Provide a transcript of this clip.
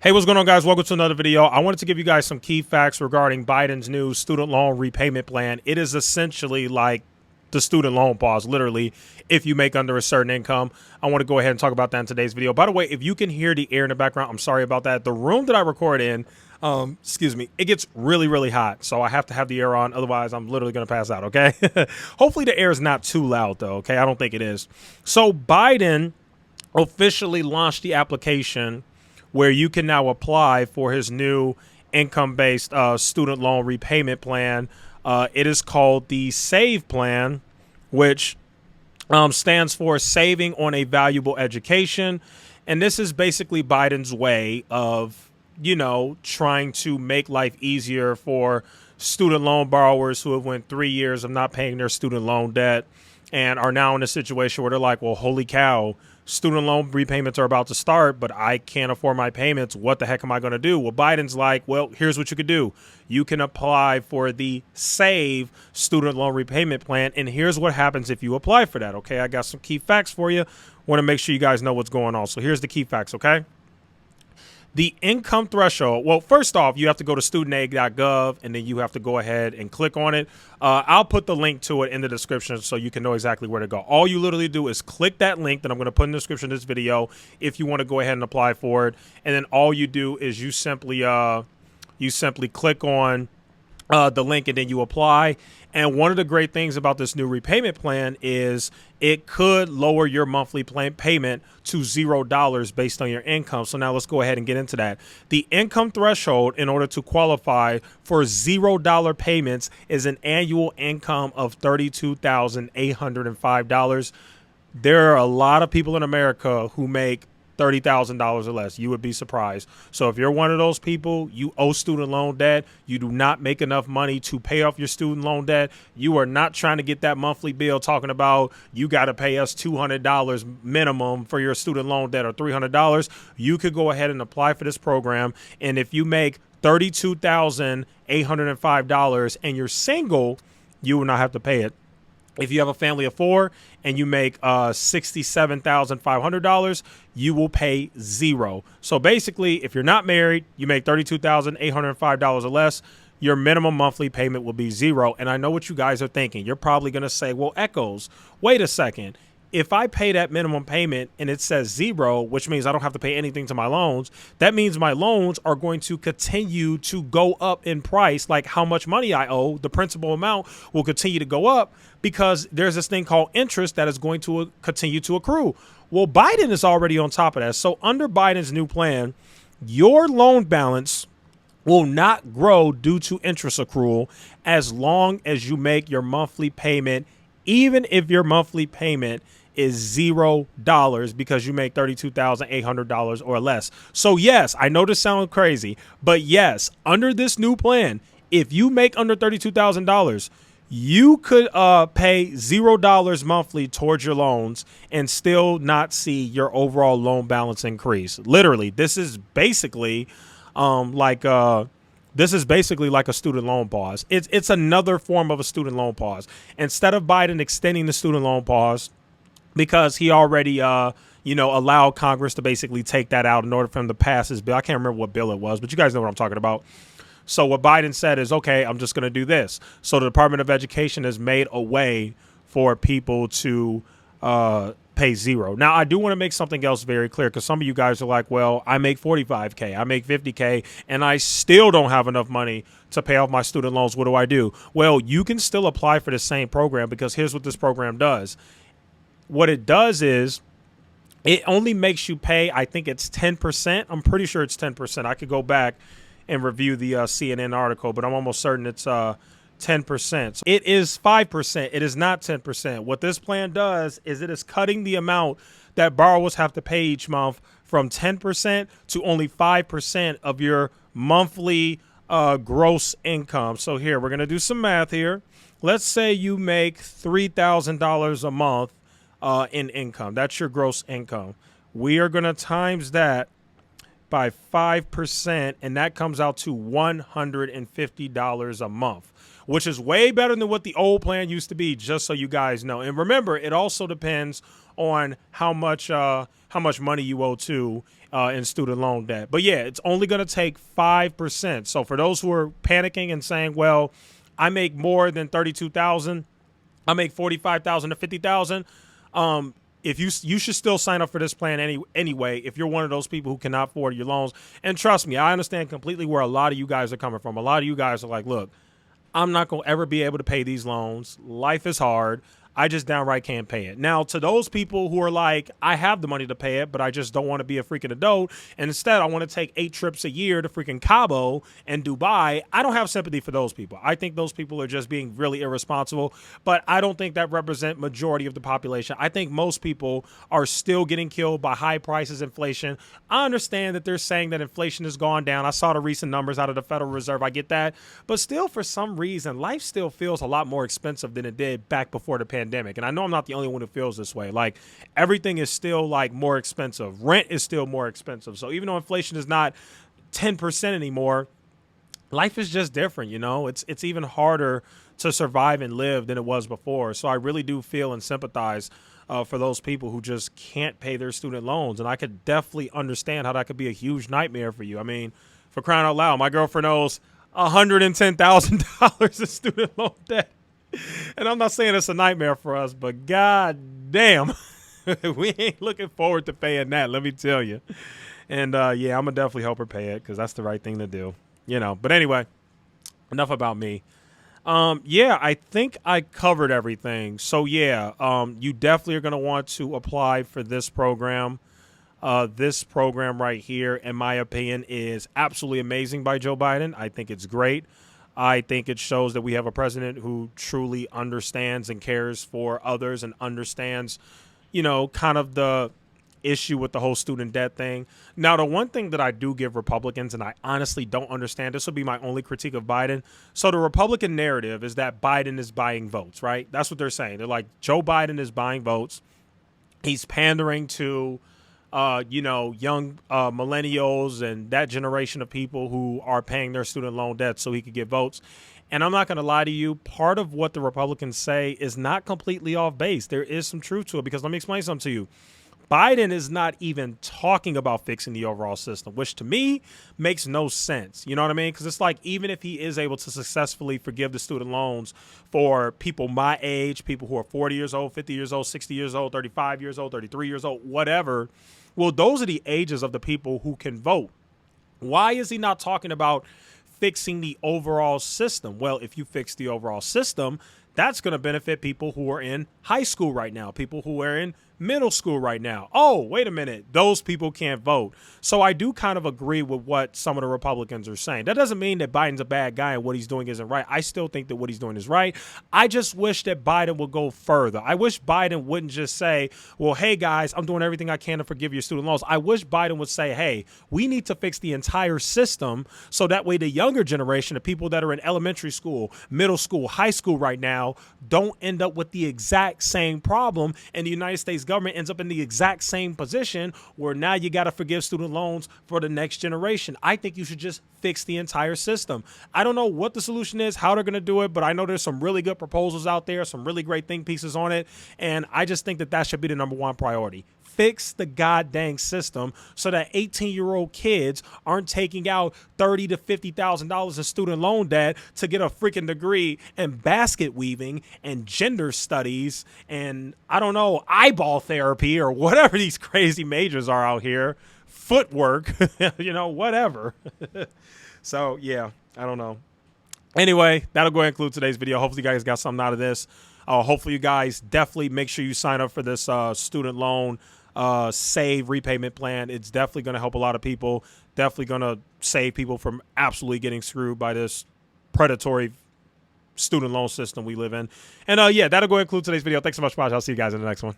Hey, what's going on, guys? Welcome to another video. I wanted to give you guys some key facts regarding Biden's new student loan repayment plan. It is essentially like the student loan pause, literally, if you make under a certain income. I want to go ahead and talk about that in today's video. By the way, if you can hear the air in the background, I'm sorry about that. The room that I record in, excuse me, it gets really, really hot. So I have to have the air on. Otherwise, I'm literally going to pass out, okay? Hopefully the air is not too loud, though, okay? I don't think it is. So Biden officially launched the application where you can now apply for his new income-based student loan repayment plan. It is called the SAVE plan, which stands for Saving on a Valuable Education. And this is basically Biden's way of, you know, trying to make life easier for student loan borrowers who have went 3 years of not paying their student loan debt and are now in a situation where they're like, well, holy cow, student loan repayments are about to start, but I can't afford my payments. What the heck am I going to do? Well, Biden's like, well, here's what you could do. You can apply for the SAVE student loan repayment plan. And here's what happens if you apply for that. Okay, I got some key facts for you. Want to make sure you guys know what's going on. So here's the key facts, okay? The income threshold. Well, first off, you have to go to studentaid.gov and then you have to go ahead and click on it. I'll put the link to it in the description so you can know exactly where to go. All you literally do is click that link that I'm going to put in the description of this video if you want to go ahead and apply for it. And then all you do is you simply click on the link and then you apply. And one of the great things about this new repayment plan is it could lower your monthly payment to $0 based on your income. So now let's go ahead and get into that. The income threshold in order to qualify for $0 payments is an annual income of $32,805. There are a lot of people in America who make $30,000 or less. You would be surprised. So if you're one of those people, you owe student loan debt, you do not make enough money to pay off your student loan debt, you are not trying to get that monthly bill talking about you got to pay us $200 minimum for your student loan debt or $300, you could go ahead and apply for this program. And if you make $32,805 and you're single, you will not have to pay it. If you have a family of four and you make $67,500, you will pay $0. So basically, if you're not married, you make $32,805 or less, your minimum monthly payment will be $0. And I know what you guys are thinking. You're probably going to say, well, Echoes, wait a second. If I pay that minimum payment and it says $0, which means I don't have to pay anything to my loans, that means my loans are going to continue to go up in price. Like how much money I owe, the principal amount will continue to go up because there's this thing called interest that is going to continue to accrue. Well, Biden is already on top of that. So under Biden's new plan, your loan balance will not grow due to interest accrual as long as you make your monthly payment, even if your monthly payment is $0 because you make $32,800 or less. So yes, I know this sounds crazy, but yes, under this new plan, if you make under $32,000, you could pay $0 monthly towards your loans and still not see your overall loan balance increase. Literally, this is basically like a student loan pause. It's another form of a student loan pause. Instead of Biden extending the student loan pause, because he already, allowed Congress to basically take that out in order for him to pass his bill. I can't remember what bill it was, but you guys know what I'm talking about. So what Biden said is, okay, I'm just going to do this. So the Department of Education has made a way for people to pay $0. Now, I do want to make something else very clear because some of you guys are like, well, I make $45K, I make $50K, and I still don't have enough money to pay off my student loans. What do I do? Well, you can still apply for the same program because here's what this program does. What it does is it only makes you pay, I think it's 10%. I'm pretty sure it's 10%. I could go back and review the CNN article, but I'm almost certain it's 10%. So it is 5%. It is not 10%. What this plan does is it is cutting the amount that borrowers have to pay each month from 10% to only 5% of your monthly gross income. So here, we're going to do some math here. Let's say you make $3,000 a month in income. That's your gross income. We are going to times that by 5%, and that comes out to $150 a month, which is way better than what the old plan used to be, just so you guys know. And remember, it also depends on how much money you owe to in student loan debt. But yeah, it's only going to take 5%. So for those who are panicking and saying, well, I make more than 32,000, I make 45,000 to 50,000, if you should still sign up for this plan anyway, if you're one of those people who cannot afford your loans. And trust me, I understand completely where a lot of you guys are coming from. A lot of you guys are like, look, I'm not going to ever be able to pay these loans. Life is hard. I just downright can't pay it. Now, to those people who are like, I have the money to pay it, but I just don't want to be a freaking adult, and instead I want to take 8 trips a year to freaking Cabo and Dubai, I don't have sympathy for those people. I think those people are just being really irresponsible, but I don't think that represent majority of the population. I think most people are still getting killed by high prices, inflation. I understand that they're saying that inflation has gone down. I saw the recent numbers out of the Federal Reserve. I get that. But still, for some reason, life still feels a lot more expensive than it did back before the pandemic. And I know I'm not the only one who feels this way. Like, everything is still like more expensive. Rent is still more expensive. So even though inflation is not 10% anymore, life is just different. You know, it's even harder to survive and live than it was before. So I really do feel and sympathize for those people who just can't pay their student loans. And I could definitely understand how that could be a huge nightmare for you. I mean, for crying out loud, my girlfriend owes $110,000 in student loan debt. And I'm not saying it's a nightmare for us, but god damn, we ain't looking forward to paying that, let me tell you. And yeah, I'm going to definitely help her pay it because that's the right thing to do, you know. But anyway, enough about me. Yeah, I think I covered everything. So yeah, you definitely are going to want to apply for this program. This program right here, in my opinion, is absolutely amazing by Joe Biden. I think it's great. I think it shows that we have a president who truly understands and cares for others and understands, you know, kind of the issue with the whole student debt thing. Now, the one thing that I do give Republicans, and I honestly don't understand, this will be my only critique of Biden. So the Republican narrative is that Biden is buying votes, right? That's what they're saying. They're like, Joe Biden is buying votes. He's pandering to you know, young millennials and that generation of people who are paying their student loan debt so he could get votes. And I'm not going to lie to you. Part of what the Republicans say is not completely off base. There is some truth to it, because let me explain something to you. Biden is not even talking about fixing the overall system, which to me makes no sense. You know what I mean? Because it's like, even if he is able to successfully forgive the student loans for people my age, people who are 40 years old, 50 years old, 60 years old, 35 years old, 33 years old, whatever. Well, those are the ages of the people who can vote. Why is he not talking about fixing the overall system? Well, if you fix the overall system, that's going to benefit people who are in high school right now, people who are in middle school right now. Oh, wait a minute. Those people can't vote. So I do kind of agree with what some of the Republicans are saying. That doesn't mean that Biden's a bad guy and what he's doing isn't right. I still think that what he's doing is right. I just wish that Biden would go further. I wish Biden wouldn't just say, well, hey, guys, I'm doing everything I can to forgive your student loans. I wish Biden would say, hey, we need to fix the entire system so that way the younger generation, the people that are in elementary school, middle school, high school right now, don't end up with the exact same problem, and the United States government ends up in the exact same position where now you got to forgive student loans for the next generation. I think you should just fix the entire system. I don't know what the solution is, how they're going to do it, but I know there's some really good proposals out there, some really great think pieces on it, and I just think that that should be the number one priority. Fix the goddamn system so that 18-year-old kids aren't taking out $30,000 to $50,000 in student loan debt to get a freaking degree in basket weaving and gender studies and, I don't know, eyeball therapy or whatever these crazy majors are out here, footwork, you know, whatever. So, yeah, I don't know. Anyway, that'll go ahead and conclude today's video. Hopefully you guys got something out of this. Hopefully you guys definitely make sure you sign up for this student loan save repayment plan. It's definitely going to help a lot of people. Definitely going to save people from absolutely getting screwed by this predatory student loan system we live in. And yeah, that'll go ahead and conclude today's video. Thanks so much for watching. I'll see you guys in the next one.